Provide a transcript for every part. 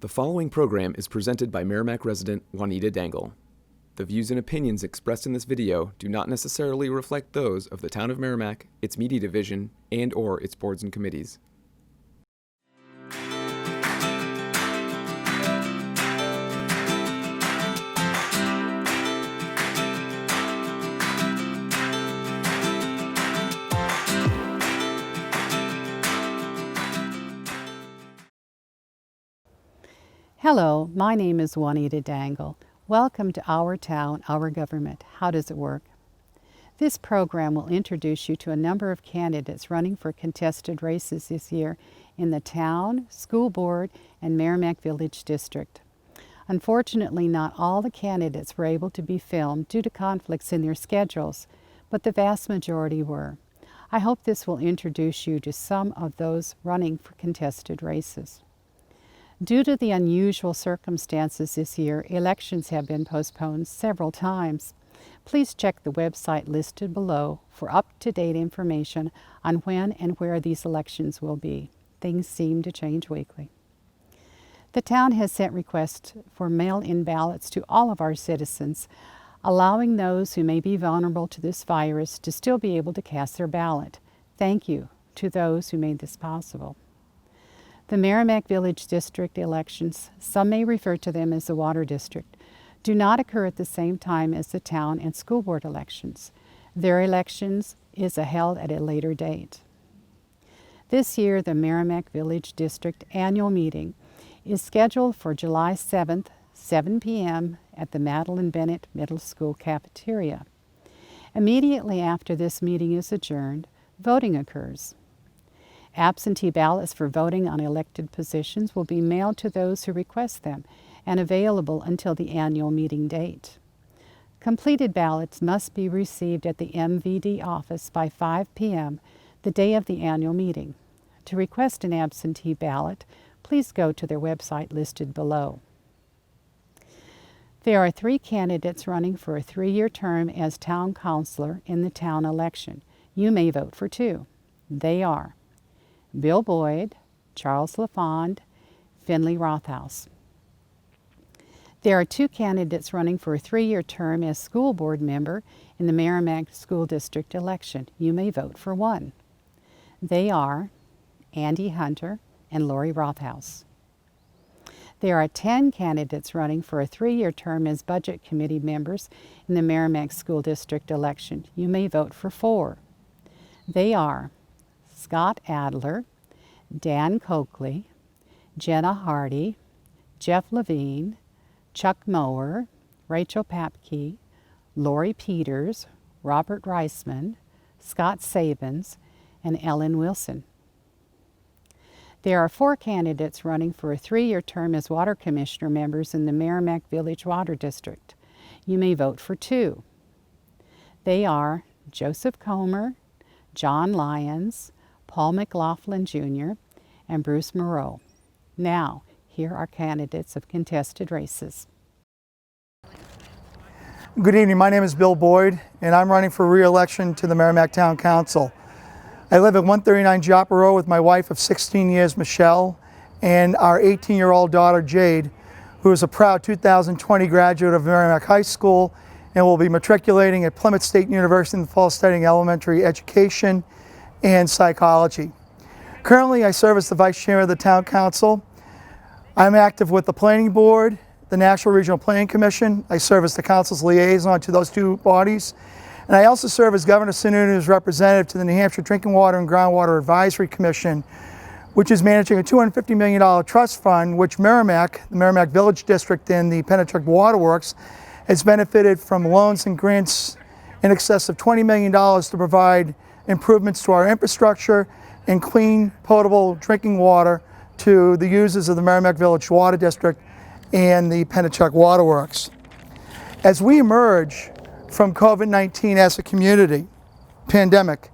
The following program is presented by Merrimack resident Juanita Dangel. The views and opinions expressed in this video do not necessarily reflect those of the Town of Merrimack, its media division, and/or its boards and committees. Hello, my name is Juanita Dangel. Welcome to Our Town, Our Government. How does it work? This program will introduce you to a number of candidates running for contested races this year in the town, school board, and Merrimack Village District. Unfortunately, not all the candidates were able to be filmed due to conflicts in their schedules, but the vast majority were. I hope this will introduce you to some of those running for contested races. Due to the unusual circumstances this year, elections have been postponed several times. Please check the website listed below for up-to-date information on when and where these elections will be. Things seem to change weekly. The town has sent requests for mail-in ballots to all of our citizens, allowing those who may be vulnerable to this virus to still be able to cast their ballot. Thank you to those who made this possible. The Merrimack Village District elections, some may refer to them as the Water District, do not occur at the same time as the town and school board elections. Their elections is held at a later date. This year, the Merrimack Village District annual meeting is scheduled for July 7th, 7 p.m. at the Madeline Bennett Middle School cafeteria. Immediately after this meeting is adjourned, voting occurs. Absentee ballots for voting on elected positions will be mailed to those who request them and available until the annual meeting date. Completed ballots must be received at the MVD office by 5 p.m. the day of the annual meeting. To request an absentee ballot, please go to their website listed below. There are 3 candidates running for a 3-year term as town councilor in the town election. You may vote for 2. They are Bill Boyd, Charles Lafond, Finlay Rothhaus. There are 2 candidates running for a 3-year term as school board member in the Merrimack School District election. You may vote for 1. They are Andy Hunter and Laurie Rothhaus. There are 10 candidates running for a 3-year term as budget committee members in the Merrimack School District election. You may vote for 4. They are Scott Adler, Dan Coakley, Jenna Hardy, Jeff Lavigne, Chuck Mower, Rachel Papke, Laurie Peters, Robert Reisman, Scott Sabens, and Ellen Wilson. There are 4 candidates running for a 3-year term as water commissioner members in the Merrimack Village Water District. You may vote for 2. They are Joseph Comer, John Lyons, Paul McLaughlin Jr., and Bruce Moreau. Now, here are candidates of contested races. Good evening, my name is Bill Boyd, and I'm running for re-election to the Merrimack Town Council. I live at 139 Joppa Road with my wife of 16 years, Michelle, and our 18-year-old daughter, Jade, who is a proud 2020 graduate of Merrimack High School and will be matriculating at Plymouth State University in the fall studying elementary education and psychology. Currently, I serve as the Vice Chair of the Town Council. I'm active with the Planning Board, the National Regional Planning Commission. I serve as the Council's liaison to those 2 bodies. And I also serve as Governor Sununu's representative to the New Hampshire Drinking Water and Groundwater Advisory Commission, which is managing a $250 million trust fund, which Merrimack, the Merrimack Village District and the Pennachuck Waterworks has benefited from loans and grants in excess of $20 million to provide improvements to our infrastructure and clean, potable drinking water to the users of the Merrimack Village Water District and the Pennachuck Waterworks. As we emerge from COVID-19 as a community pandemic,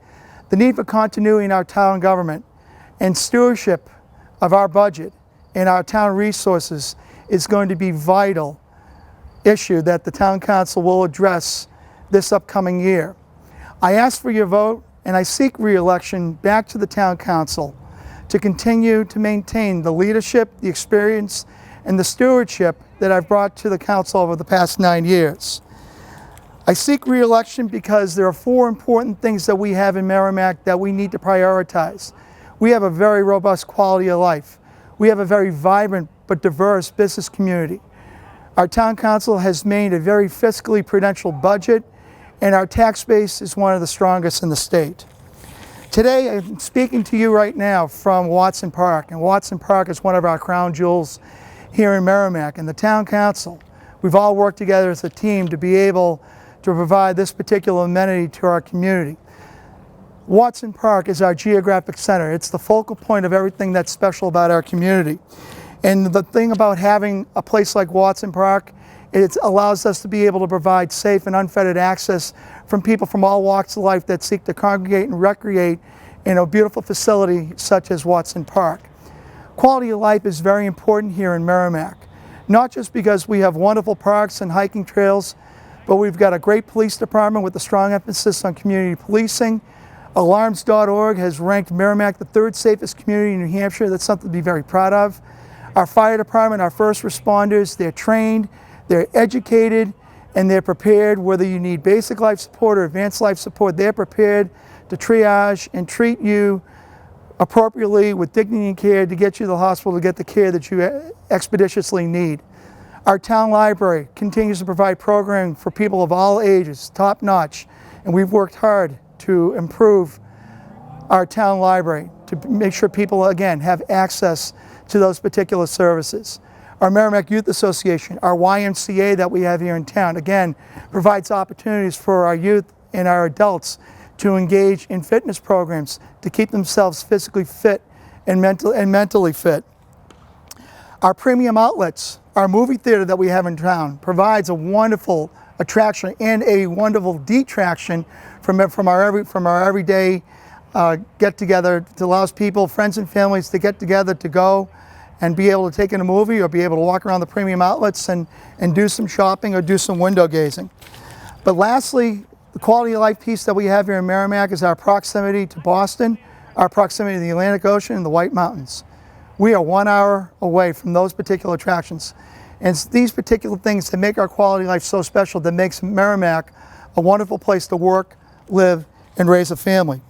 the need for continuity in our town government and stewardship of our budget and our town resources is going to be a vital issue that the Town Council will address this upcoming year. I ask for your vote, and I seek re-election back to the Town Council to continue to maintain the leadership, the experience, and the stewardship that I've brought to the council over the past 9 years. I seek re-election because there are 4 important things that we have in Merrimack that we need to prioritize. We have a very robust quality of life. We have a very vibrant but diverse business community. Our town council has made a very fiscally prudential budget, and our tax base is one of the strongest in the state. Today, I'm speaking to you right now from Watson Park, and Watson Park is one of our crown jewels here in Merrimack. And the town council, we've all worked together as a team to be able to provide this particular amenity to our community. Watson Park is our geographic center. It's the focal point of everything that's special about our community. And the thing about having a place like Watson Park, it allows us to be able to provide safe and unfettered access from people from all walks of life that seek to congregate and recreate in a beautiful facility such as Watson Park. Quality of life is very important here in Merrimack, not just because we have wonderful parks and hiking trails, but we've got a great police department with a strong emphasis on community policing. Alarms.org has ranked Merrimack the 3rd safest community in New Hampshire. That's something to be very proud of. Our fire department, our first responders, they're trained, they're educated, and they're prepared. Whether you need basic life support or advanced life support, they're prepared to triage and treat you appropriately with dignity and care to get you to the hospital to get the care that you expeditiously need. Our town library continues to provide programming for people of all ages, top notch, and we've worked hard to improve our town library to make sure people, again, have access to those particular services. Our Merrimack Youth Association, our YMCA that we have here in town, again, provides opportunities for our youth and our adults to engage in fitness programs to keep themselves physically fit and mentally fit. Our premium outlets, our movie theater that we have in town, provides a wonderful attraction and a wonderful detraction from our everyday get-together. It allows people, friends and families, to get together to go and be able to take in a movie or be able to walk around the premium outlets and do some shopping or do some window gazing. But lastly, the quality of life piece that we have here in Merrimack is our proximity to Boston, our proximity to the Atlantic Ocean and the White Mountains. We are 1 hour away from those particular attractions. And it's these particular things that make our quality of life so special, that makes Merrimack a wonderful place to work, live, and raise a family.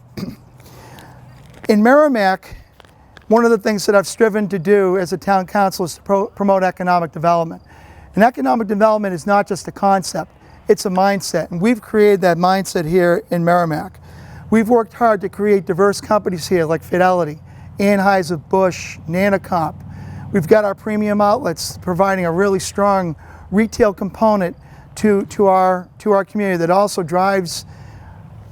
In Merrimack, one of the things that I've striven to do as a town council is to promote economic development. And economic development is not just a concept, it's a mindset. And we've created that mindset here in Merrimack. We've worked hard to create diverse companies here like Fidelity, Anheuser-Busch, Nanocomp. We've got our premium outlets providing a really strong retail component to our community that also drives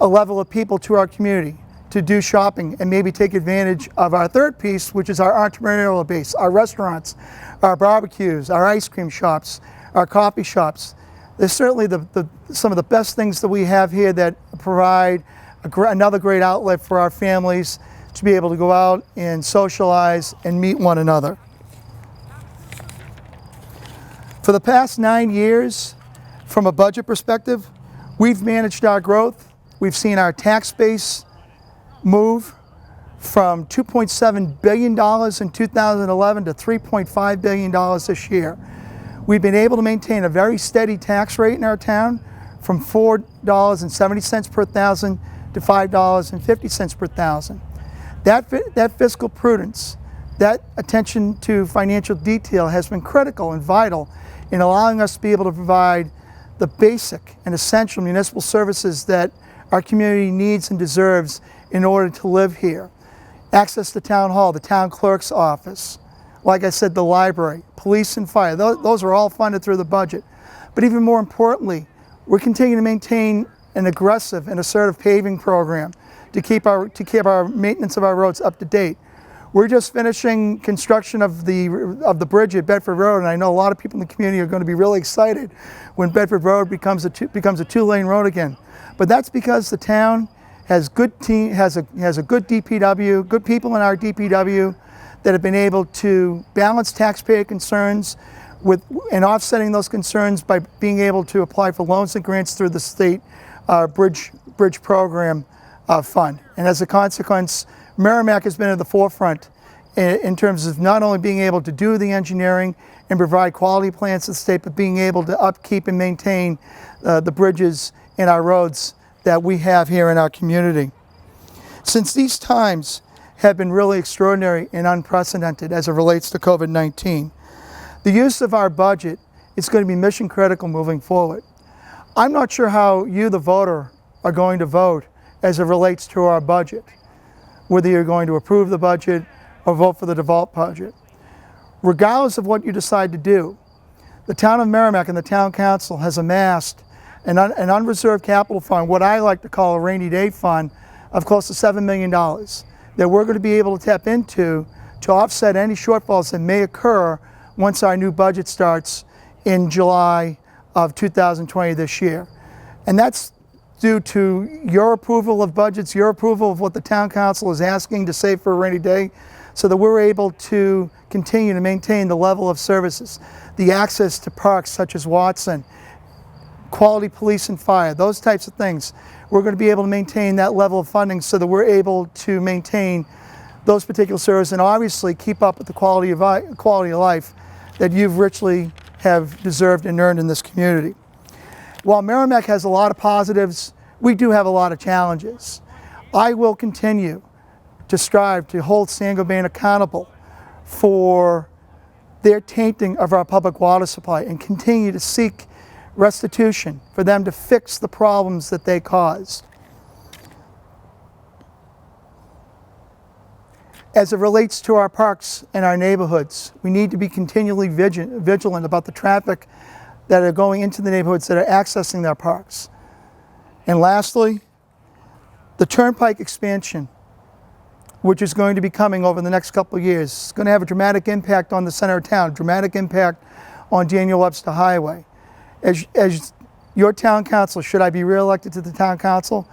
a level of people to our community to do shopping and maybe take advantage of our third piece, which is our entrepreneurial base, our restaurants, our barbecues, our ice cream shops, our coffee shops. There's certainly some of the best things that we have here that provide another great outlet for our families to be able to go out and socialize and meet one another. For the past 9 years, from a budget perspective, we've managed our growth. We've seen our tax base move from $2.7 billion in 2011 to $3.5 billion this year. We've been able to maintain a very steady tax rate in our town from $4.70 per thousand to $5.50 per thousand. That fiscal prudence, that attention to financial detail has been critical and vital in allowing us to be able to provide the basic and essential municipal services that our community needs and deserves in order to live here. Access to town hall, the town clerk's office, like I said, the library, police and fire, those are all funded through the budget. But even more importantly, we're continuing to maintain an aggressive and assertive paving program to keep our maintenance of our roads up to date. We're just finishing construction of the bridge at Bedford Road, and I know a lot of people in the community are going to be really excited when Bedford Road becomes a two-lane road again. But that's because the town has a good DPW, good people in our DPW that have been able to balance taxpayer concerns and offsetting those concerns by being able to apply for loans and grants through the state bridge program fund. And as a consequence, Merrimack has been at the forefront in terms of not only being able to do the engineering and provide quality plans to the state, but being able to upkeep and maintain the bridges and our roads that we have here in our community. Since these times have been really extraordinary and unprecedented as it relates to COVID-19, the use of our budget is going to be mission critical moving forward. I'm not sure how you, the voter, are going to vote as it relates to our budget, whether you're going to approve the budget or vote for the default budget. Regardless of what you decide to do, the Town of Merrimack and the Town Council has amassed an unreserved capital fund, what I like to call a rainy day fund, of close to $7 million that we're going to be able to tap into to offset any shortfalls that may occur once our new budget starts in July of 2020 this year. And that's due to your approval of budgets, your approval of what the Town Council is asking to save for a rainy day, so that we're able to continue to maintain the level of services, the access to parks such as Watson, quality police and fire, those types of things. We're going to be able to maintain that level of funding so that we're able to maintain those particular services and obviously keep up with the quality of life that you've richly have deserved and earned in this community. While Merrimack has a lot of positives, we do have a lot of challenges. I will continue to strive to hold Saint-Gobain accountable for their tainting of our public water supply and continue to seek restitution for them to fix the problems that they caused. As it relates to our parks and our neighborhoods, we need to be continually vigilant about the traffic that are going into the neighborhoods that are accessing their parks. And lastly, the Turnpike expansion, which is going to be coming over the next couple of years, is going to have a dramatic impact on the center of town, dramatic impact on Daniel Webster Highway. As your town council, should I be reelected to the town council,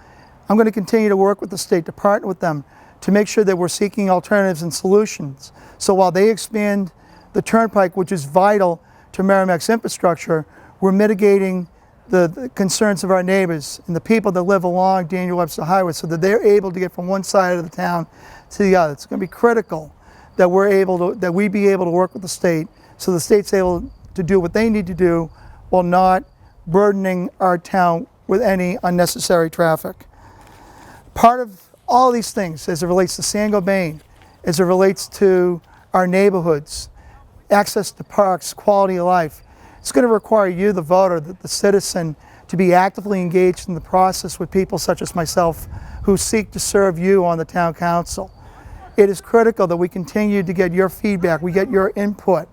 I'm going to continue to work with the state to partner with them to make sure that we're seeking alternatives and solutions. So while they expand the Turnpike, which is vital to Merrimack's infrastructure, we're mitigating the concerns of our neighbors and the people that live along Daniel Webster Highway so that they're able to get from one side of the town to the other. It's going to be critical that we be able to work with the state so the state's able to do what they need to do while not burdening our town with any unnecessary traffic. Part of all these things, as it relates to Saint-Gobain, as it relates to our neighborhoods, access to parks, quality of life, it's going to require you, the voter, the citizen, to be actively engaged in the process with people such as myself who seek to serve you on the town council. It is critical that we continue to get your feedback, we get your input,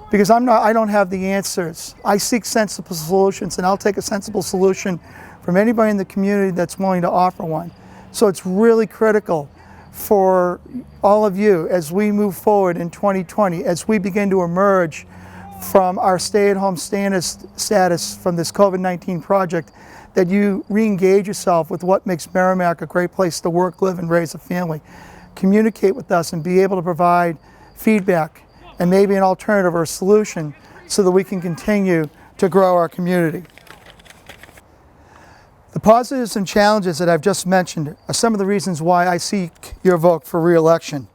because I don't have the answers. I seek sensible solutions, and I'll take a sensible solution from anybody in the community that's willing to offer one. So it's really critical for all of you as we move forward in 2020, as we begin to emerge from our stay-at-home status from this COVID-19 project, that you re-engage yourself with what makes Merrimack a great place to work, live, and raise a family. Communicate with us and be able to provide feedback and maybe an alternative or a solution so that we can continue to grow our community. The positives and challenges that I've just mentioned are some of the reasons why I seek your vote for re-election.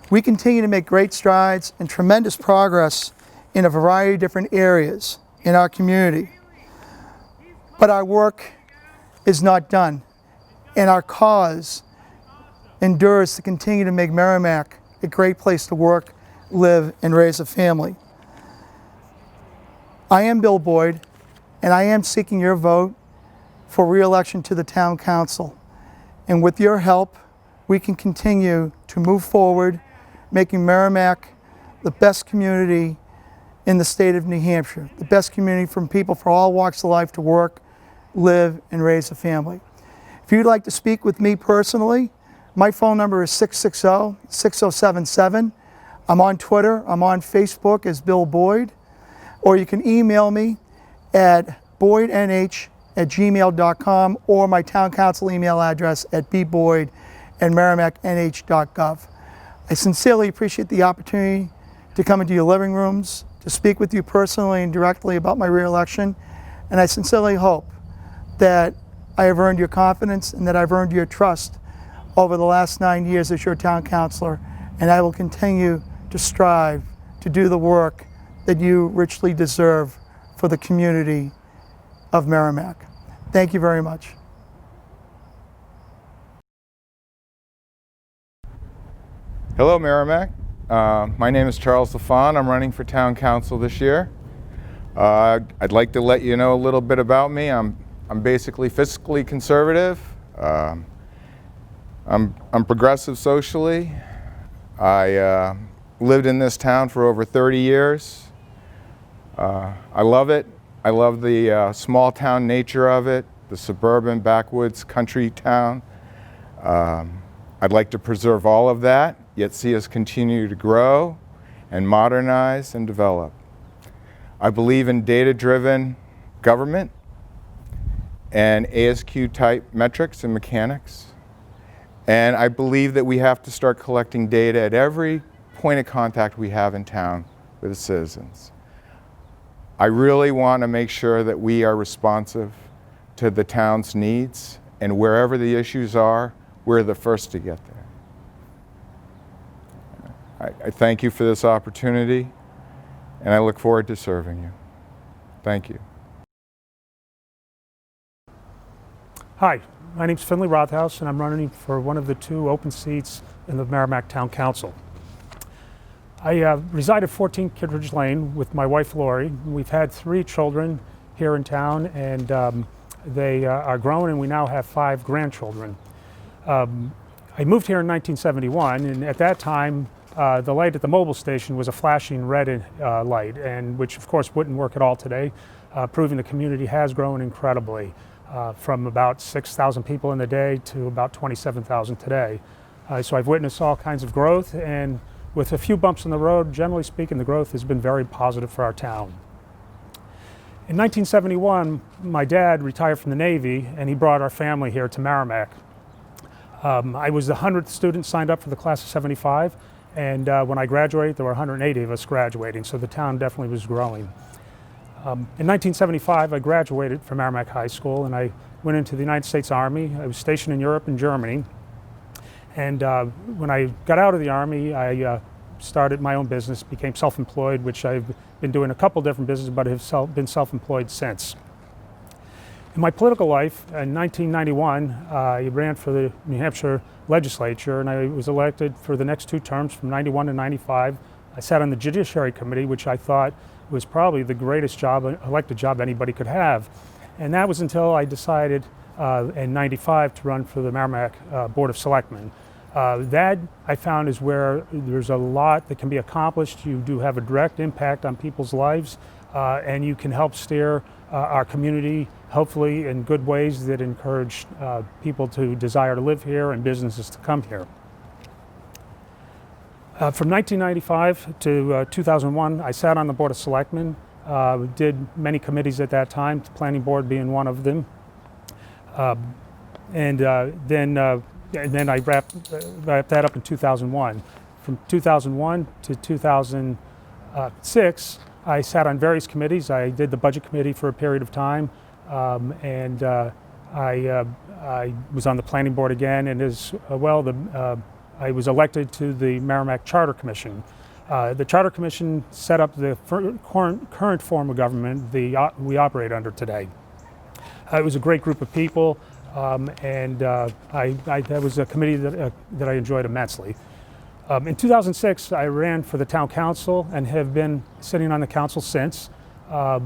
We continue to make great strides and tremendous progress in a variety of different areas in our community. But our work is not done, and our cause endures to continue to make Merrimack a great place to work, live, and raise a family. I am Bill Boyd, and I am seeking your vote for re-election to the Town Council. And with your help, we can continue to move forward, making Merrimack the best community in the state of New Hampshire, the best community for people from all walks of life to work, live, and raise a family. If you'd like to speak with me personally, my phone number is 660-6077. I'm on Twitter, I'm on Facebook as Bill Boyd, or you can email me at boydnh@gmail.com or my town council email address at bboyd@merrimacknh.gov. I sincerely appreciate the opportunity to come into your living rooms, to speak with you personally and directly about my re-election, and I sincerely hope that I have earned your confidence and that I've earned your trust over the last 9 years as your town councilor, and I will continue to strive to do the work that you richly deserve for the community of Merrimack. Thank you very much. Hello, Merrimack. My name is Charles Lafond. I'm running for town council this year. I'd like to let you know a little bit about me. I'm basically fiscally conservative. I'm progressive socially. I lived in this town for over 30 years. I love it. I love the small town nature of it, the suburban backwoods country town. I'd like to preserve all of that, yet see us continue to grow and modernize and develop. I believe in data-driven government and ASQ-type metrics and mechanics. And I believe that we have to start collecting data at every point of contact we have in town with the citizens. I really want to make sure that we are responsive to the town's needs, and wherever the issues are, we're the first to get there. I thank you for this opportunity, and I look forward to serving you. Thank you. Hi, my name's Finlay Rothhaus, and I'm running for one of the 2 open seats in the Merrimack Town Council. I reside at 14 Kittredge Lane with my wife Laurie. We've had 3 children here in town, and they are grown, and we now have 5 grandchildren. I moved here in 1971, and at that time the light at the mobile station was a flashing red light, and which of course wouldn't work at all today, proving the community has grown incredibly. From about 6,000 people in the day to about 27,000 today. So I've witnessed all kinds of growth, and with a few bumps in the road, generally speaking, the growth has been very positive for our town. In 1971, my dad retired from the Navy, and he brought our family here to Merrimack. I was the 100th student signed up for the class of 75, and when I graduated, there were 180 of us graduating, so the town definitely was growing. In 1975, I graduated from Merrimack High School, and I went into the United States Army. I was stationed in Europe and Germany. And when I got out of the Army, I started my own business, became self-employed, which I've been doing a couple different businesses, but have been self-employed since. In my political life, in 1991, I ran for the New Hampshire legislature, and I was elected for the next 2 terms from 91 to 95. I sat on the Judiciary Committee, which I thought was probably the greatest elected job anybody could have. And that was until I decided in 95 to run for the Merrimack Board of Selectmen. That I found is where there's a lot that can be accomplished. You do have a direct impact on people's lives, and you can help steer our community, hopefully in good ways that encourage people to desire to live here and businesses to come here. From 1995 to 2001, I sat on the Board of Selectmen, did many committees at that time, the Planning Board being one of them. And then I wrapped that up in 2001. From 2001 to 2006, I sat on various committees. I did the Budget Committee for a period of time, and I was on the Planning Board again, and as well, I was elected to the Merrimack Charter Commission. The Charter Commission set up the current form of government we operate under today. It was a great group of people, and that was a committee that I enjoyed immensely. In 2006, I ran for the town council and have been sitting on the council since. As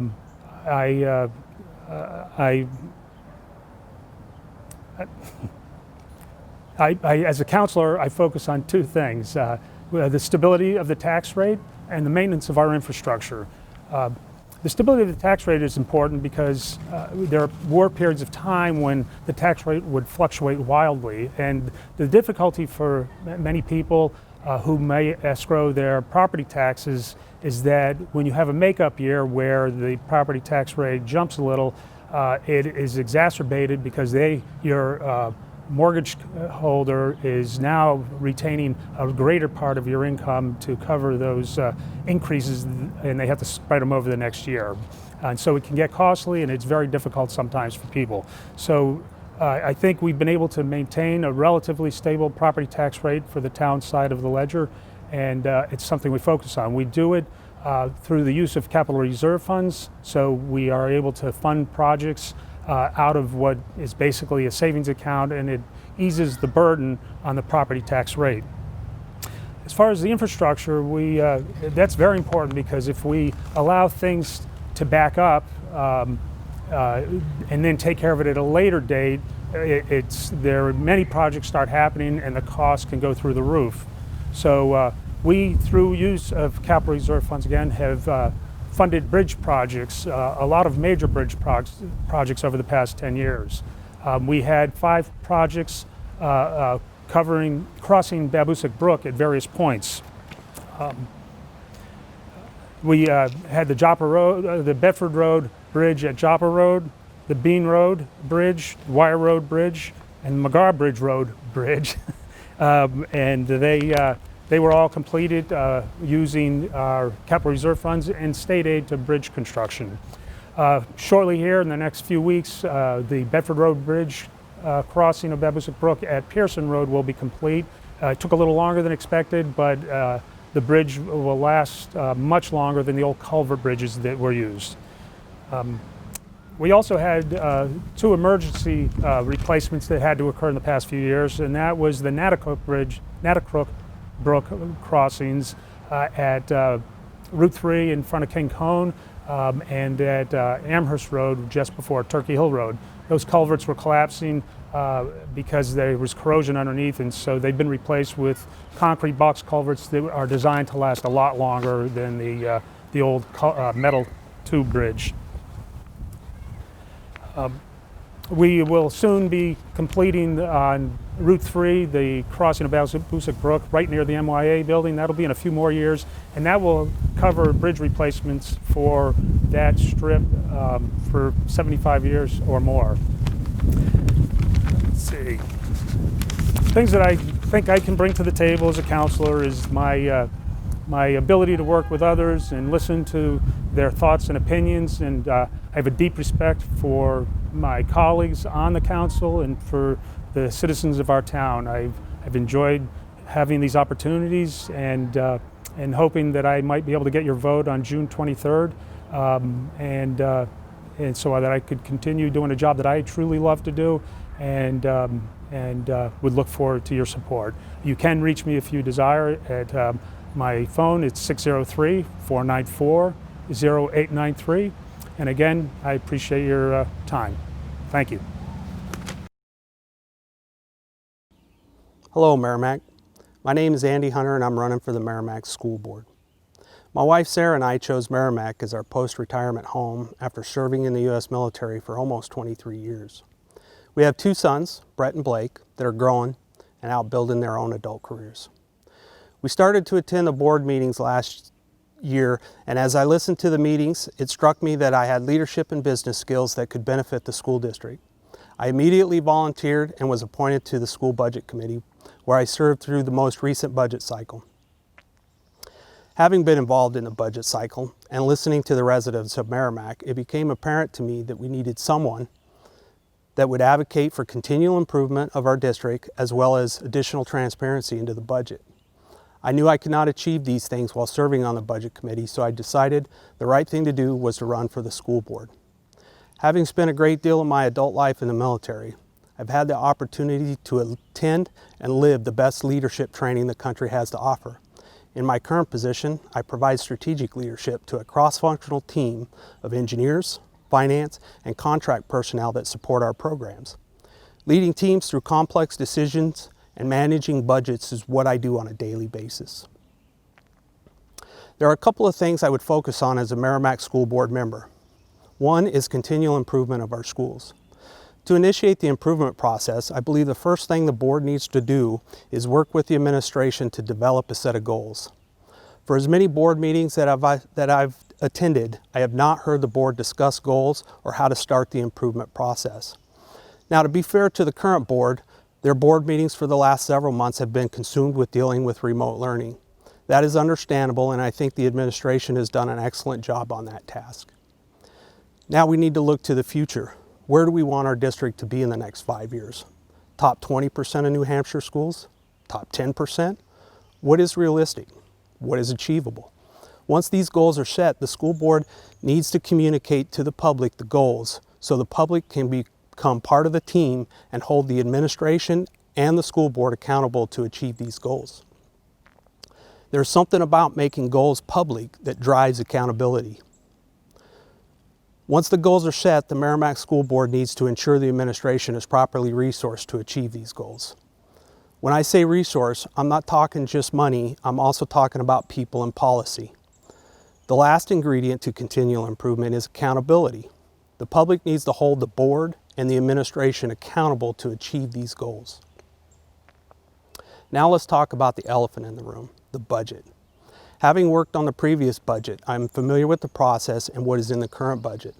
a councilor, I focus on 2 things, the stability of the tax rate and the maintenance of our infrastructure. The stability of the tax rate is important because there were periods of time when the tax rate would fluctuate wildly, and the difficulty for many people who may escrow their property taxes is that when you have a makeup year where the property tax rate jumps a little, it is exacerbated because your mortgage holder is now retaining a greater part of your income to cover those increases, and they have to spread them over the next year. And so it can get costly, and it's very difficult sometimes for people. So I think we've been able to maintain a relatively stable property tax rate for the town side of the ledger, and it's something we focus on. We do it through the use of capital reserve funds. So we are able to fund projects out of what is basically a savings account, and it eases the burden on the property tax rate. As far as the infrastructure, that's very important, because if we allow things to back up and then take care of it at a later date, many projects start happening and the costs can go through the roof. So we, through use of capital reserve funds again, have funded bridge projects, a lot of major bridge projects over the past 10 years. We had 5 projects crossing Babusick Brook at various points. We had the Joppa Road, the Bedford Road Bridge at Joppa Road, the Bean Road Bridge, Wire Road Bridge, and McGar Bridge Road Bridge. And they were all completed using our capital reserve funds and state aid to bridge construction. Shortly here in the next few weeks, the Bedford Road Bridge crossing of Babusick Brook at Pearson Road will be complete. It took a little longer than expected, but the bridge will last much longer than the old culvert bridges that were used. We also had 2 emergency replacements that had to occur in the past few years, and that was the Natticook Brook crossings at Route 3 in front of King Cone, and at Amherst Road just before Turkey Hill Road. Those culverts were collapsing because there was corrosion underneath, and so they've been replaced with concrete box culverts that are designed to last a lot longer than the old metal tube bridge. We will soon be completing on Route 3 the crossing of Babusick Brook right near the MYA building. That'll be in a few more years, and that will cover bridge replacements for that strip for 75 years or more. Let's see. Things that I think I can bring to the table as a counselor is my ability to work with others and listen to their thoughts and opinions, and I have a deep respect for my colleagues on the council and for the citizens of our town. I've enjoyed having these opportunities and hoping that I might be able to get your vote on June 23rd, and so that I could continue doing a job that I truly love to do, and would look forward to your support. You can reach me if you desire at my phone. It's 603-494-0893. And again, I appreciate your time. Thank you. Hello, Merrimack. My name is Andy Hunter, and I'm running for the Merrimack School Board. My wife Sarah and I chose Merrimack as our post-retirement home after serving in the U.S. military for almost 23 years. We have 2 sons, Brett and Blake, that are growing and out building their own adult careers. We started to attend the board meetings last year, and as I listened to the meetings, it struck me that I had leadership and business skills that could benefit the school district. I immediately volunteered and was appointed to the school budget committee, where I served through the most recent budget cycle. Having been involved in the budget cycle and listening to the residents of Merrimack, it became apparent to me that we needed someone that would advocate for continual improvement of our district as well as additional transparency into the budget. I knew I could not achieve these things while serving on the budget committee, so I decided the right thing to do was to run for the school board. Having spent a great deal of my adult life in the military, I've had the opportunity to attend and live the best leadership training the country has to offer. In my current position, I provide strategic leadership to a cross-functional team of engineers, finance, and contract personnel that support our programs. Leading teams through complex decisions and managing budgets is what I do on a daily basis. There are a couple of things I would focus on as a Merrimack School Board member. One is continual improvement of our schools. To initiate the improvement process, I believe the first thing the board needs to do is work with the administration to develop a set of goals. For as many board meetings that I've attended, I have not heard the board discuss goals or how to start the improvement process. Now, to be fair to the current board, their board meetings for the last several months have been consumed with dealing with remote learning. That is understandable, and I think the administration has done an excellent job on that task. Now we need to look to the future. Where do we want our district to be in the next 5 years? Top 20% of New Hampshire schools? Top 10%? What is realistic? What is achievable? Once these goals are set, the school board needs to communicate to the public the goals so the public can become part of the team and hold the administration and the school board accountable to achieve these goals. There's something about making goals public that drives accountability. Once the goals are set, the Merrimack School Board needs to ensure the administration is properly resourced to achieve these goals. When I say resource, I'm not talking just money, I'm also talking about people and policy. The last ingredient to continual improvement is accountability. The public needs to hold the board and the administration accountable to achieve these goals. Now let's talk about the elephant in the room, the budget. Having worked on the previous budget, I'm familiar with the process and what is in the current budget.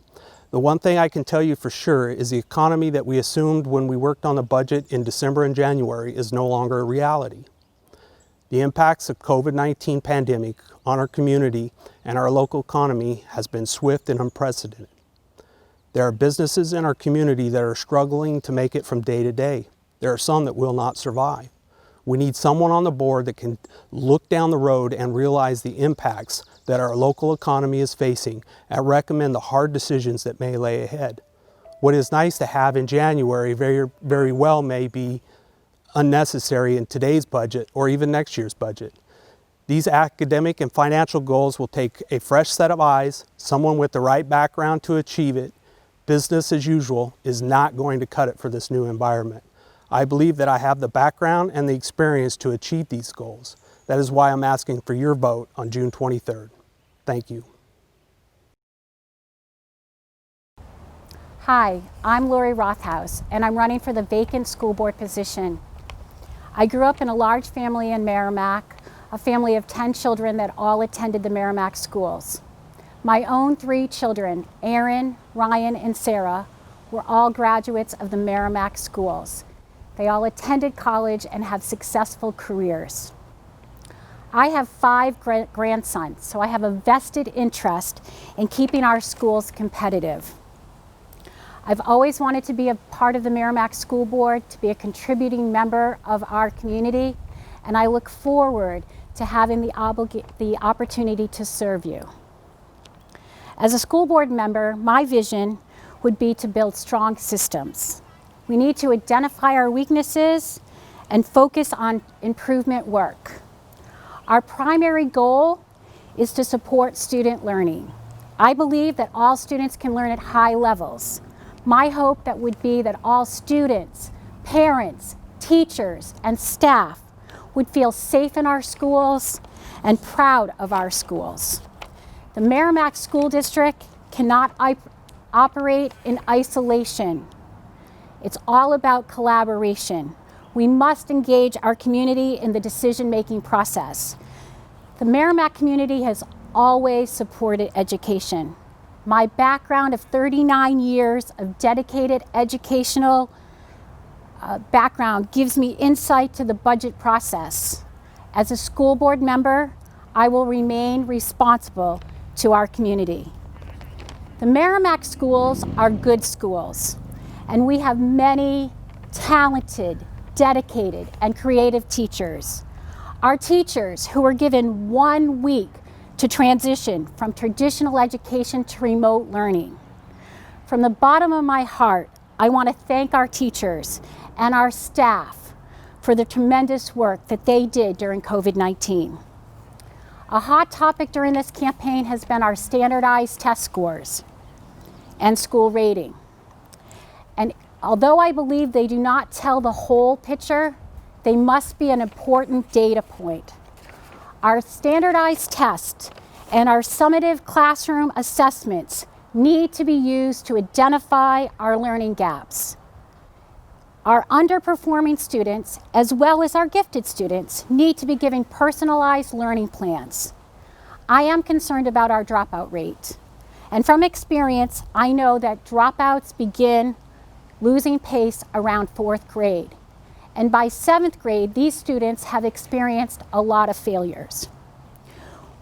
The one thing I can tell you for sure is the economy that we assumed when we worked on the budget in December and January is no longer a reality. The impacts of COVID-19 pandemic on our community and our local economy has been swift and unprecedented. There are businesses in our community that are struggling to make it from day to day. There are some that will not survive. We need someone on the board that can look down the road and realize the impacts that our local economy is facing and recommend the hard decisions that may lay ahead. What is nice to have in January very well may be unnecessary in today's budget or even next year's budget. These academic and financial goals will take a fresh set of eyes, someone with the right background to achieve it. Business as usual is not going to cut it for this new environment. I believe that I have the background and the experience to achieve these goals. That is why I'm asking for your vote on June 23rd. Thank you. Hi, I'm Laurie Rothhaus, and I'm running for the vacant school board position. I grew up in a large family in Merrimack, a family of 10 children that all attended the Merrimack schools. My own 3 children, Aaron, Ryan, and Sarah, were all graduates of the Merrimack schools. They all attended college and have successful careers. I have 5 grandsons, so I have a vested interest in keeping our schools competitive. I've always wanted to be a part of the Merrimack School Board, to be a contributing member of our community, and I look forward to having the opportunity to serve you. As a school board member, my vision would be to build strong systems. We need to identify our weaknesses and focus on improvement work. Our primary goal is to support student learning. I believe that all students can learn at high levels. My hope that would be that all students, parents, teachers, and staff would feel safe in our schools and proud of our schools. The Merrimack School District cannot operate in isolation. It's all about collaboration. We must engage our community in the decision-making process. The Merrimack community has always supported education. My background of 39 years of dedicated educational background gives me insight to the budget process. As a school board member, I will remain responsible to our community. The Merrimack schools are good schools, and we have many talented, dedicated, and creative teachers. Our teachers who were given 1 week to transition from traditional education to remote learning. From the bottom of my heart, I want to thank our teachers and our staff for the tremendous work that they did during COVID-19. A hot topic during this campaign has been our standardized test scores and school rating. And although I believe they do not tell the whole picture, they must be an important data point. Our standardized tests and our summative classroom assessments need to be used to identify our learning gaps. Our underperforming students, as well as our gifted students, need to be given personalized learning plans. I am concerned about our dropout rate. And from experience, I know that dropouts begin losing pace around 4th grade. And by 7th grade, these students have experienced a lot of failures.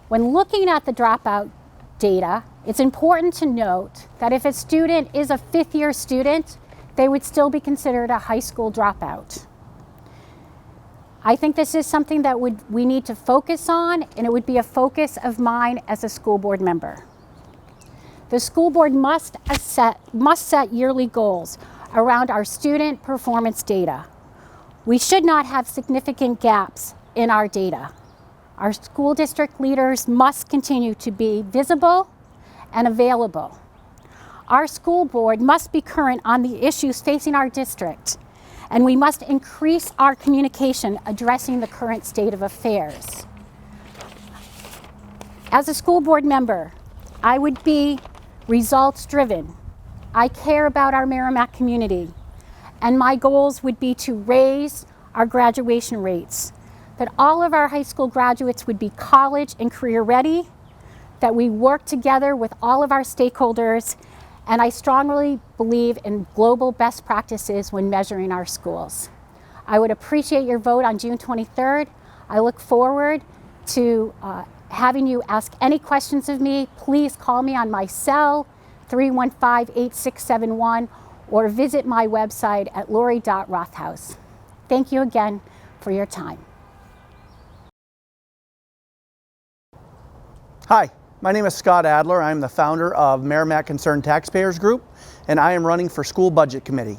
When looking at the dropout data, it's important to note that if a student is a 5th-year student, they would still be considered a high school dropout. I think this is something that we need to focus on, and it would be a focus of mine as a school board member. The school board must set yearly goals around our student performance data. We should not have significant gaps in our data. Our school district leaders must continue to be visible and available. Our school board must be current on the issues facing our district, and we must increase our communication addressing the current state of affairs. As a school board member, I would be results driven. I care about our Merrimack community, and my goals would be to raise our graduation rates, that all of our high school graduates would be college and career ready, that we work together with all of our stakeholders, and I strongly believe in global best practices when measuring our schools. I would appreciate your vote on June 23rd. I look forward to having you ask any questions of me. Please call me on my cell, 315-8671, or visit my website at laurie.rothhaus. Thank you again for your time. Hi, my name is Scott Adler. I'm the founder of Merrimack Concerned Taxpayers Group, and I am running for School Budget Committee.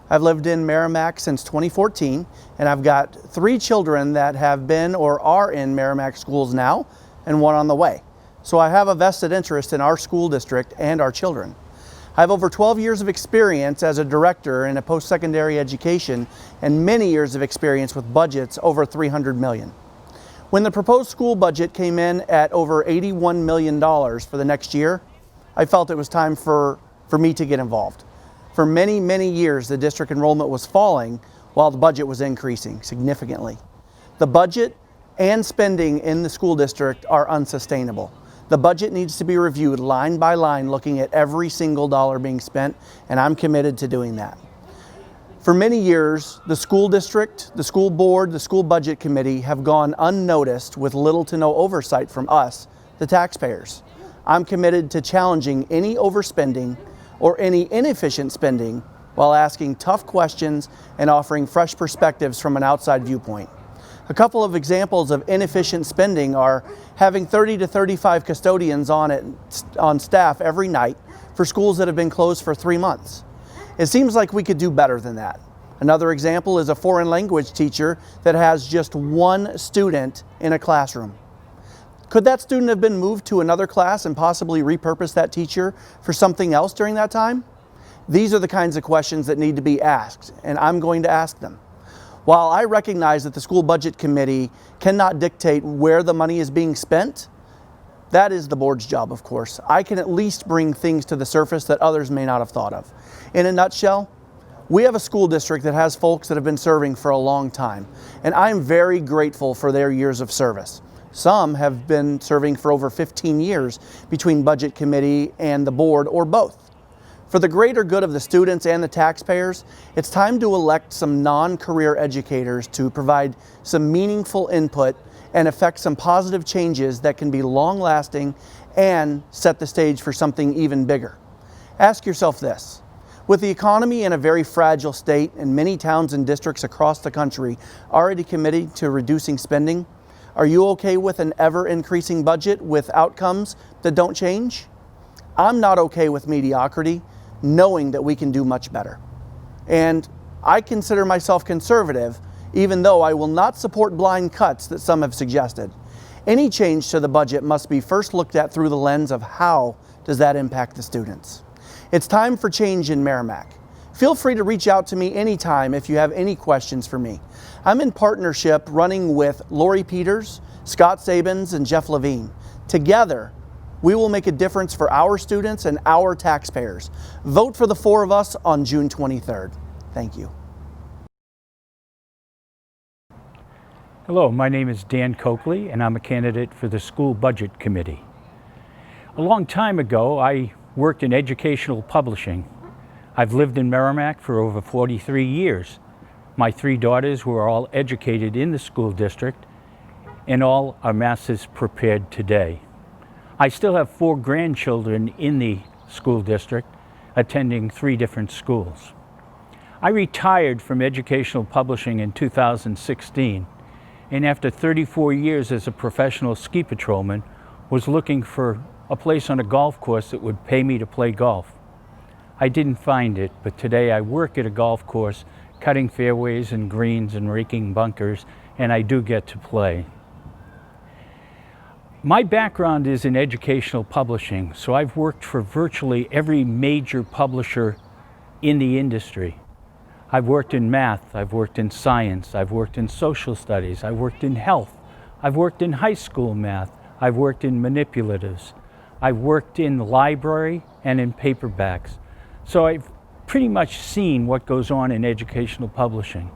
I've lived in Merrimack since 2014, and I've got 3 children that have been or are in Merrimack schools now, and 1 on the way. So I have a vested interest in our school district and our children. I have over 12 years of experience as a director in a post-secondary education and many years of experience with budgets over $300 million. When the proposed school budget came in at over $81 million for the next year, I felt it was time for me to get involved. For many, many years, the district enrollment was falling while the budget was increasing significantly. The budget and spending in the school district are unsustainable. The budget needs to be reviewed line by line, looking at every single dollar being spent, and I'm committed to doing that. For many years, the school district, the school board, the school budget committee have gone unnoticed with little to no oversight from us, the taxpayers. I'm committed to challenging any overspending or any inefficient spending while asking tough questions and offering fresh perspectives from an outside viewpoint. A couple of examples of inefficient spending are having 30 to 35 custodians on staff every night for schools that have been closed for 3 months. It seems like we could do better than that. Another example is a foreign language teacher that has just 1 student in a classroom. Could that student have been moved to another class and possibly repurpose that teacher for something else during that time? These are the kinds of questions that need to be asked, and I'm going to ask them. While I recognize that the school budget committee cannot dictate where the money is being spent, that is the board's job, of course. I can at least bring things to the surface that others may not have thought of. In a nutshell, we have a school district that has folks that have been serving for a long time, and I'm very grateful for their years of service. Some have been serving for over 15 years between budget committee and the board, or both. For the greater good of the students and the taxpayers, it's time to elect some non-career educators to provide some meaningful input and effect some positive changes that can be long-lasting and set the stage for something even bigger. Ask yourself this: with the economy in a very fragile state and many towns and districts across the country already committed to reducing spending, are you okay with an ever-increasing budget with outcomes that don't change? I'm not okay with mediocrity, knowing that we can do much better. And I consider myself conservative, even though I will not support blind cuts that some have suggested. Any change to the budget must be first looked at through the lens of how does that impact the students. It's time for change in Merrimack. Feel free to reach out to me anytime if you have any questions for me. I'm in partnership running with Laurie Peters, Scott Sabens, and Jeff Lavigne. Together, we will make a difference for our students and our taxpayers. Vote for the 4 of us on June 23rd. Thank you. Hello, my name is Dan Coakley, and I'm a candidate for the School Budget Committee. A long time ago, I worked in educational publishing. I've lived in Merrimack for over 43 years. My 3 daughters were all educated in the school district, and all are masters prepared today. I still have 4 grandchildren in the school district, attending 3 different schools. I retired from educational publishing in 2016 and after 34 years as a professional ski patrolman, was looking for a place on a golf course that would pay me to play golf. I didn't find it, but today I work at a golf course, cutting fairways and greens and raking bunkers, and I do get to play. My background is in educational publishing, so I've worked for virtually every major publisher in the industry. I've worked in math, I've worked in science, I've worked in social studies, I've worked in health, I've worked in high school math, I've worked in manipulatives, I've worked in the library and in paperbacks. So I've pretty much seen what goes on in educational publishing.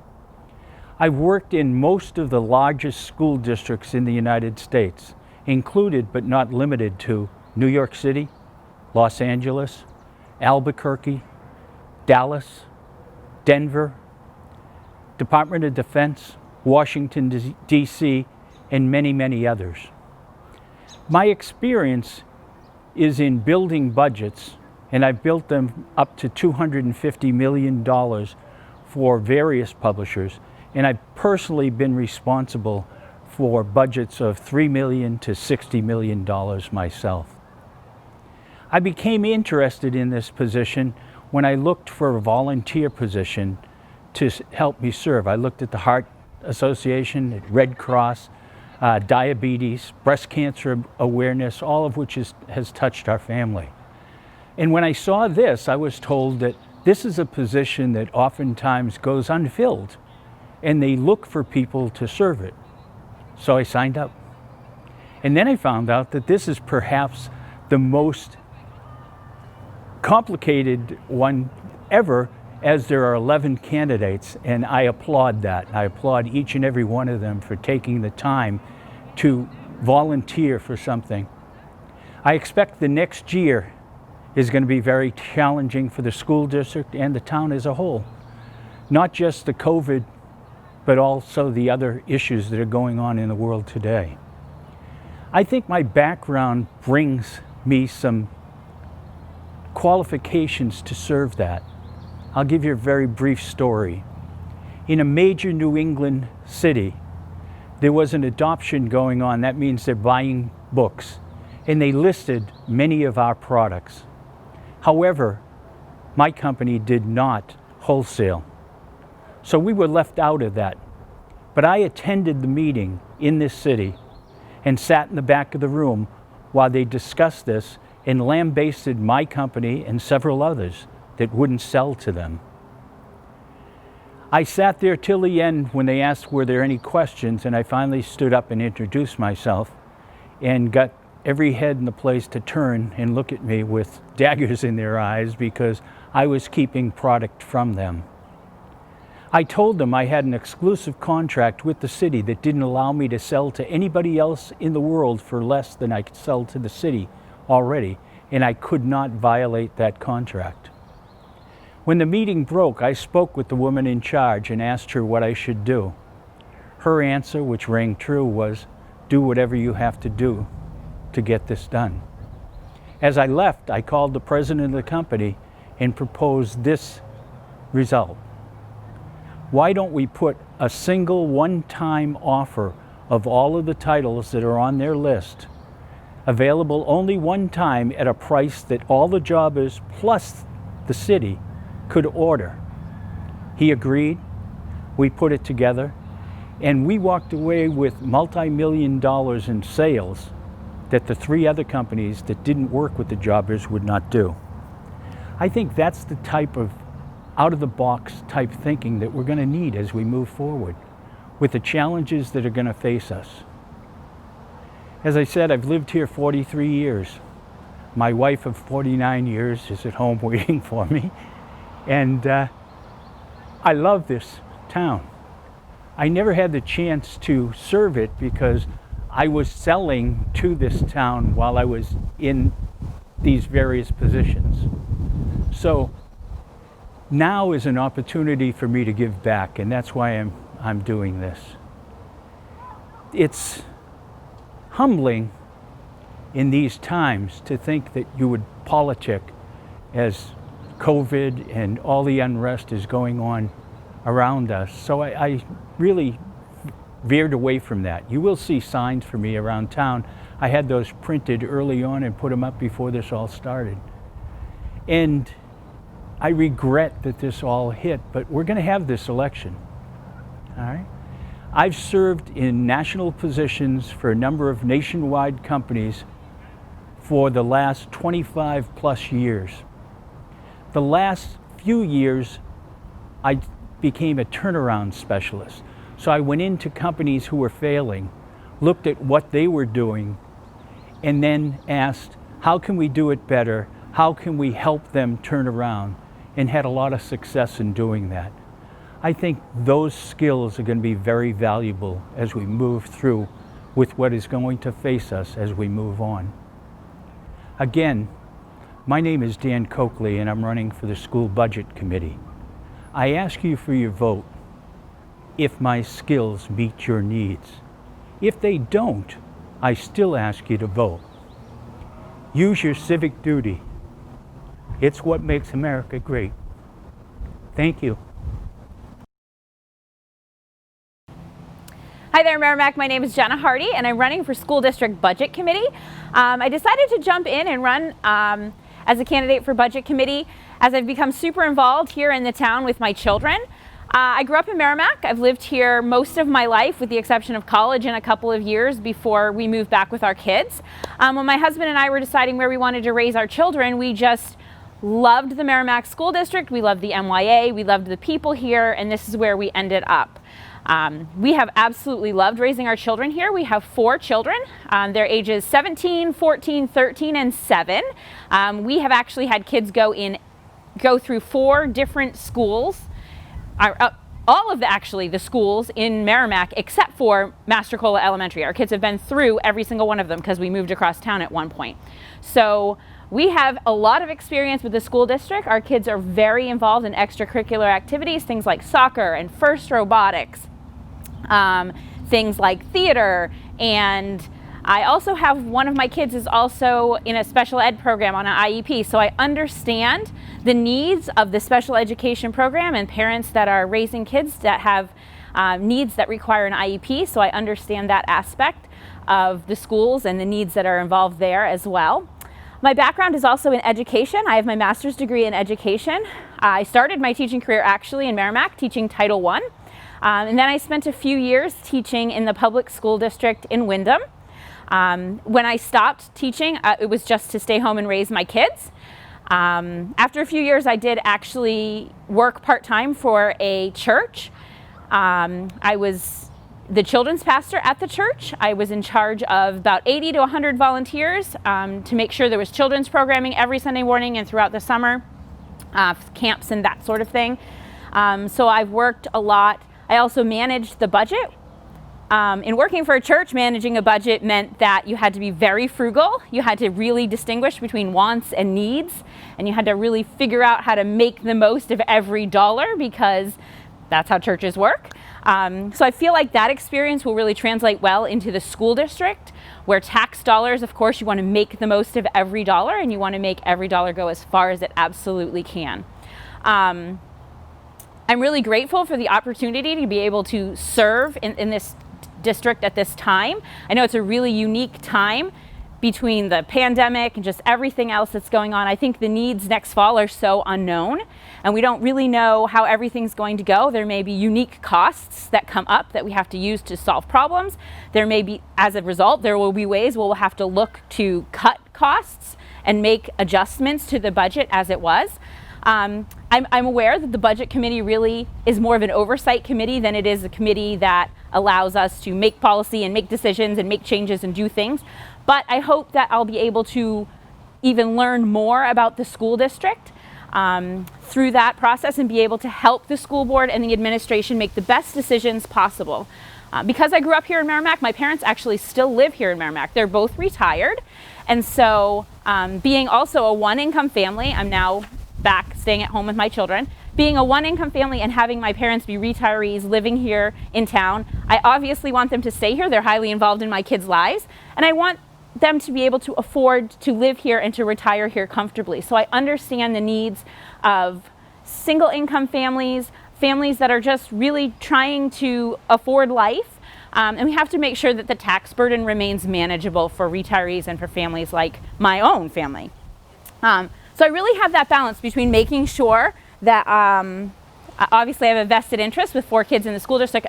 I've worked in most of the largest school districts in the United States, included but not limited to New York City, Los Angeles, Albuquerque, Dallas, Denver, Department of Defense, Washington, D.C., and many, many others. My experience is in building budgets, and I've built them up to $250 million for various publishers, and I've personally been responsible for budgets of $3 million to $60 million myself. I became interested in this position when I looked for a volunteer position to help me serve. I looked at the Heart Association, at Red Cross, diabetes, breast cancer awareness, all of which has touched our family. And when I saw this, I was told that this is a position that oftentimes goes unfilled, and they look for people to serve it. So I signed up. And then I found out that this is perhaps the most complicated one ever, as there are 11 candidates, and I applaud that. I applaud each and every one of them for taking the time to volunteer for something. I expect the next year is going to be very challenging for the school district and the town as a whole. Not just the COVID, but also the other issues that are going on in the world today. I think my background brings me some qualifications to serve that. I'll give you a very brief story. In a major New England city, there was an adoption going on. That means they're buying books, and they listed many of our products. However, my company did not wholesale, so we were left out of that. But I attended the meeting in this city and sat in the back of the room while they discussed this and lambasted my company and several others that wouldn't sell to them. I sat there till the end when they asked were there any questions, and I finally stood up and introduced myself and got every head in the place to turn and look at me with daggers in their eyes because I was keeping product from them. I told them I had an exclusive contract with the city that didn't allow me to sell to anybody else in the world for less than I could sell to the city already, and I could not violate that contract. When the meeting broke, I spoke with the woman in charge and asked her what I should do. Her answer, which rang true, was, "Do whatever you have to do to get this done." As I left, I called the president of the company and proposed this result. Why don't we put a single one-time offer of all of the titles that are on their list, available only one time at a price that all the jobbers plus the city could order? He agreed, we put it together, and we walked away with multi-million dollars in sales that the three other companies that didn't work with the jobbers would not do. I think that's the type of out-of-the-box type thinking that we're going to need as we move forward with the challenges that are going to face us. As I said, I've lived here 43 years. My wife of 49 years is at home waiting for me. And I love this town. I never had the chance to serve it because I was selling to this town while I was in these various positions. So now is an opportunity for me to give back, and that's why I'm doing this. It's humbling in these times to think that you would politic as COVID and all the unrest is going on around us. So I really veered away from that. You will see signs for me around town. I had those printed early on and put them up before this all started. And I regret that this all hit, but we're going to have this election. All right? I've served in national positions for a number of nationwide companies for the last 25 plus years. The last few years, I became a turnaround specialist. So I went into companies who were failing, looked at what they were doing, and then asked, how can we do it better? How can we help them turn around? And had a lot of success in doing that. I think those skills are going to be very valuable as we move through with what is going to face us as we move on. Again, my name is Dan Coakley and I'm running for the School Budget Committee. I ask you for your vote if my skills meet your needs. If they don't, I still ask you to vote. Use your civic duty. It's what makes America great. Thank you. Hi there, Merrimack. My name is Jenna and I'm running for School District Budget Committee. I decided to jump in and run as a candidate for Budget Committee as I've become super involved here in the town with my children. I grew up in Merrimack. I've lived here most of my life with the exception of college and a couple of years before we moved back with our kids. When my husband and I were deciding where we wanted to raise our children, we just loved the Merrimack School District. We loved the MYA. We loved the people here, and this is where we ended up. We have absolutely loved raising our children here. We have 4 children. They're ages 17, 14, 13, and 7. We have actually had kids go through 4 different schools, all of the schools in Merrimack except for Mastrocola Elementary. Our kids have been through every single one of them because we moved across town at one point. So we have a lot of experience with the school district. Our kids are very involved in extracurricular activities, things like soccer and FIRST robotics. Things like theater, and I also have one of my kids is also in a special ed program on an IEP, so I understand the needs of the special education program and parents that are raising kids that have needs that require an IEP, so I understand that aspect of the schools and the needs that are involved there as well. My background is also in education. I have my master's degree in education. I started my teaching career actually in Merrimack, teaching Title I. And then I spent a few years teaching in the public school district in Windham. When I stopped teaching, it was just to stay home and raise my kids. After a few years, I did actually work part-time for a church. I was the children's pastor at the church. I was in charge of about 80 to 100 volunteers to make sure there was children's programming every Sunday morning and throughout the summer, camps and that sort of thing. So I've worked a lot. I also managed the budget. In working for a church, managing a budget meant that you had to be very frugal. You had to really distinguish between wants and needs, and you had to really figure out how to make the most of every dollar because that's how churches work. So I feel like that experience will really translate well into the school district, where tax dollars, of course, you want to make the most of every dollar and you want to make every dollar go as far as it absolutely can. I'm really grateful for the opportunity to be able to serve in this district at this time. I know it's a really unique time between the pandemic and just everything else that's going on. I think the needs next fall are so unknown and we don't really know how everything's going to go. There may be unique costs that come up that we have to use to solve problems. There may be, as a result, there will be ways we'll have to look to cut costs and make adjustments to the budget as it was. I'm aware that the Budget Committee really is more of an oversight committee than it is a committee that allows us to make policy and make decisions and make changes and do things. But I hope that I'll be able to even learn more about the school district through that process and be able to help the school board and the administration make the best decisions possible. Because I grew up here in Merrimack, my parents actually still live here in Merrimack. They're both retired. And so being also a one-income family, I'm now back staying at home with my children. Being a one-income family and having my parents be retirees living here in town, I obviously want them to stay here. They're highly involved in my kids' lives. And I want them to be able to afford to live here and to retire here comfortably. So I understand the needs of single income families, families that are just really trying to afford life, And we have to make sure that the tax burden remains manageable for retirees and for families like my own family. So I really have that balance between making sure that obviously I have a vested interest with 4 kids in the school district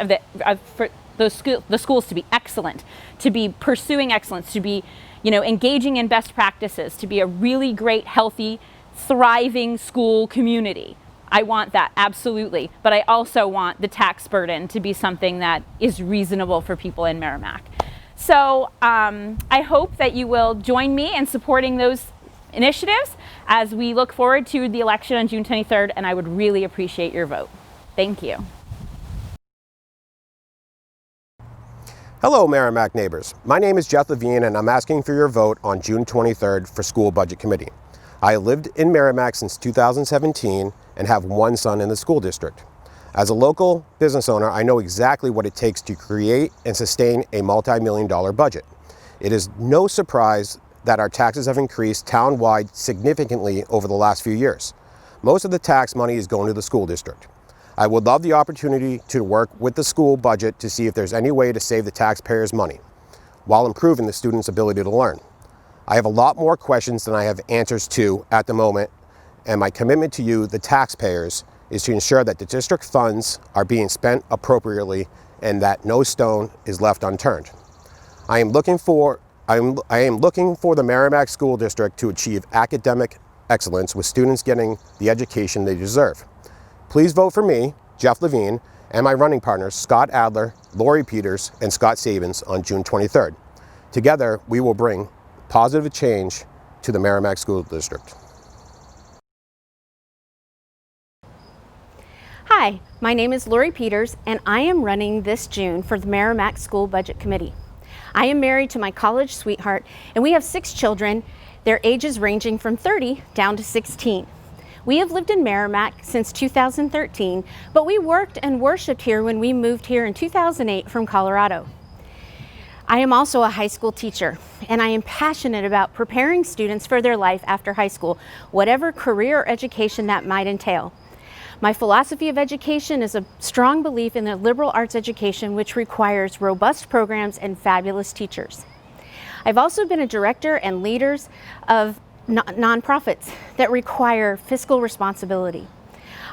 for the schools to be excellent, to be pursuing excellence, to be engaging in best practices, to be a really great, healthy, thriving school community. I want that, absolutely. But I also want the tax burden to be something that is reasonable for people in Merrimack. So I hope that you will join me in supporting those initiatives as we look forward to the election on June 23rd, and I would really appreciate your vote. Thank you. Hello, Merrimack neighbors. My name is Jeff Lavigne, and I'm asking for your vote on June 23rd for School Budget Committee. I lived in Merrimack since 2017 and have 1 son in the school district. As a local business owner, I know exactly what it takes to create and sustain a multi-million-dollar budget. It is no surprise that our taxes have increased town-wide significantly over the last few years. Most of the tax money is going to the school district. I would love the opportunity to work with the school budget to see if there's any way to save the taxpayers' money while improving the students' ability to learn. I have a lot more questions than I have answers to at the moment, and my commitment to you, the taxpayers, is to ensure that the district funds are being spent appropriately and that no stone is left unturned. I am looking for the Merrimack School District to achieve academic excellence with students getting the education they deserve. Please vote for me, Jeff Lavigne, and my running partners, Scott Adler, Laurie Peters, and Scott Sabens on June 23rd. Together, we will bring positive change to the Merrimack School District. Hi, my name is Laurie Peters, and I am running this June for the Merrimack School Budget Committee. I am married to my college sweetheart, and we have 6 children, their ages ranging from 30 down to 16. We have lived in Merrimack since 2013, but we worked and worshiped here when we moved here in 2008 from Colorado. I am also a high school teacher, and I am passionate about preparing students for their life after high school, whatever career or education that might entail. My philosophy of education is a strong belief in the liberal arts education, which requires robust programs and fabulous teachers. I've also been a director and leader of nonprofits that require fiscal responsibility.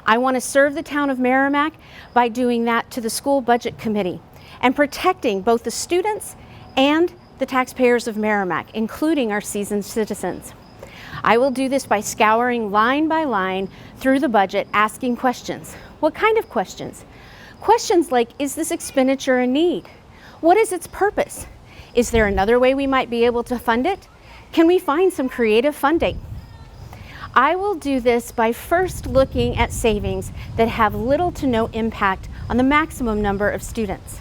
I want to serve the town of Merrimack by doing that to the School Budget Committee and protecting both the students and the taxpayers of Merrimack, including our seasoned citizens. I will do this by scouring line by line through the budget, asking questions. What kind of questions? Questions like, is this expenditure a need? What is its purpose? Is there another way we might be able to fund it? Can we find some creative funding? I will do this by first looking at savings that have little to no impact on the maximum number of students.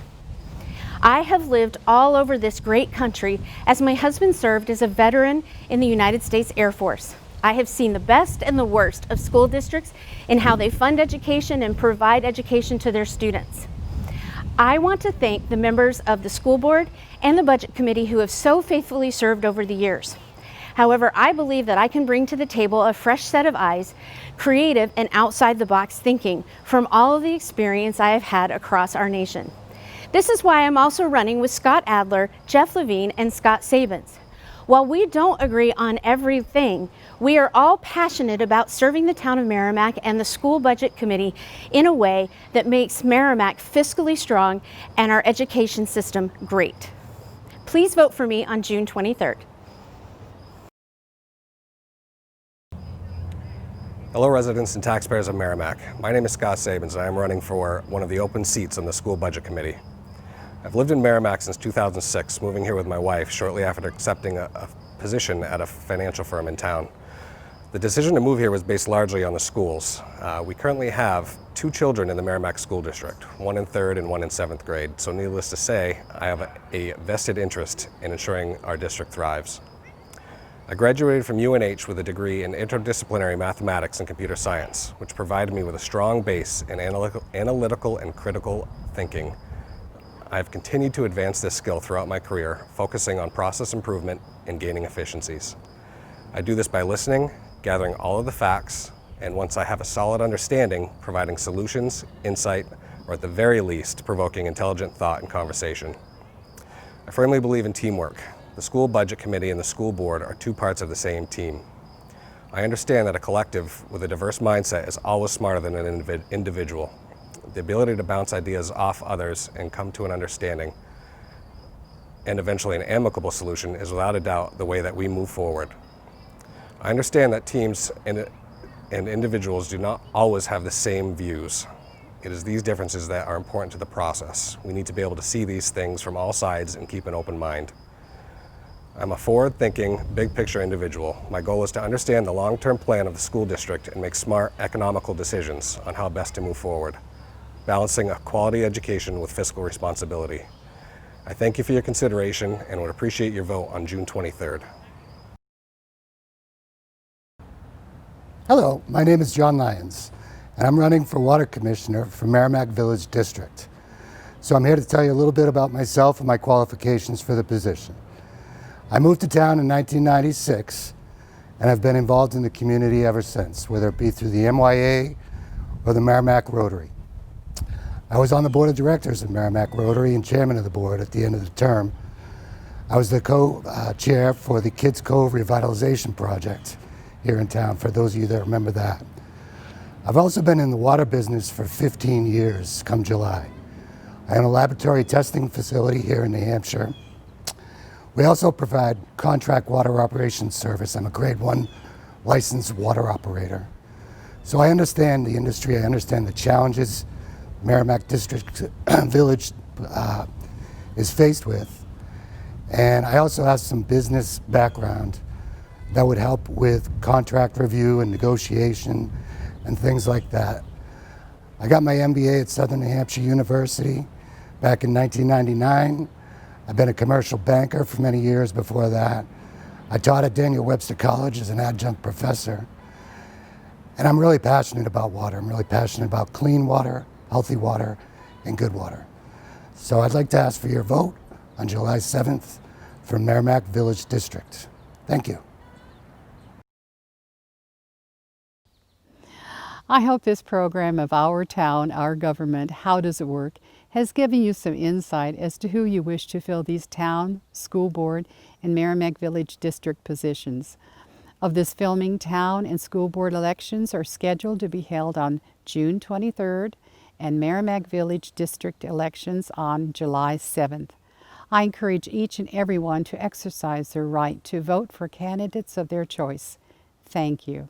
I have lived all over this great country as my husband served as a veteran in the United States Air Force. I have seen the best and the worst of school districts in how they fund education and provide education to their students. I want to thank the members of the school board and the budget committee who have so faithfully served over the years. However, I believe that I can bring to the table a fresh set of eyes, creative and outside the box thinking from all of the experience I have had across our nation. This is why I'm also running with Scott Adler, Jeff Lavigne, and Scott Sabens. While we don't agree on everything, we are all passionate about serving the town of Merrimack and the school budget committee in a way that makes Merrimack fiscally strong and our education system great. Please vote for me on June 23rd. Hello, residents and taxpayers of Merrimack. My name is Scott Sabens, and I am running for one of the open seats on the school budget committee. I've lived in Merrimack since 2006, moving here with my wife shortly after accepting a position at a financial firm in town. The decision to move here was based largely on the schools. We currently have 2 children in the Merrimack School District, 1 in 3rd and 1 in 7th grade. So needless to say, I have a vested interest in ensuring our district thrives. I graduated from UNH with a degree in interdisciplinary mathematics and computer science, which provided me with a strong base in analytical and critical thinking. I have continued to advance this skill throughout my career, focusing on process improvement and gaining efficiencies. I do this by listening, gathering all of the facts, and once I have a solid understanding, providing solutions, insight, or at the very least, provoking intelligent thought and conversation. I firmly believe in teamwork. The School Budget Committee and the School Board are two parts of the same team. I understand that a collective with a diverse mindset is always smarter than an individual. The ability to bounce ideas off others and come to an understanding and eventually an amicable solution is without a doubt the way that we move forward. I understand that teams and individuals do not always have the same views. It is these differences that are important to the process. We need to be able to see these things from all sides and keep an open mind. I'm a forward-thinking, big-picture individual. My goal is to understand the long-term plan of the school district and make smart, economical decisions on how best to move forward, balancing a quality education with fiscal responsibility. I thank you for your consideration and would appreciate your vote on June 23rd. Hello, my name is John Lyons, and I'm running for Water Commissioner for Merrimack Village District. So I'm here to tell you a little bit about myself and my qualifications for the position. I moved to town in 1996 and have been involved in the community ever since, whether it be through the MYA or the Merrimack Rotary. I was on the board of directors of Merrimack Rotary and chairman of the board at the end of the term. I was the co-chair for the Kids Cove Revitalization Project here in town, for those of you that remember that. I've also been in the water business for 15 years come July. I own a laboratory testing facility here in New Hampshire. We also provide contract water operations service. I'm a grade 1 licensed water operator. So I understand the industry, I understand the challenges Merrimack District Village is faced with. And I also have some business background that would help with contract review and negotiation and things like that. I got my MBA at Southern New Hampshire University back in 1999. I've been a commercial banker for many years before that. I taught at Daniel Webster College as an adjunct professor. And I'm really passionate about water. I'm really passionate about clean water, healthy water, and good water. So I'd like to ask for your vote on July 7th for Merrimack Village District. Thank you. I hope this program of Our Town, Our Government, How Does It Work, has given you some insight as to who you wish to fill these town, school board, and Merrimack Village District positions. Of this filming, town and school board elections are scheduled to be held on June 23rd and Merrimack Village District elections on July 7th. I encourage each and everyone to exercise their right to vote for candidates of their choice. Thank you.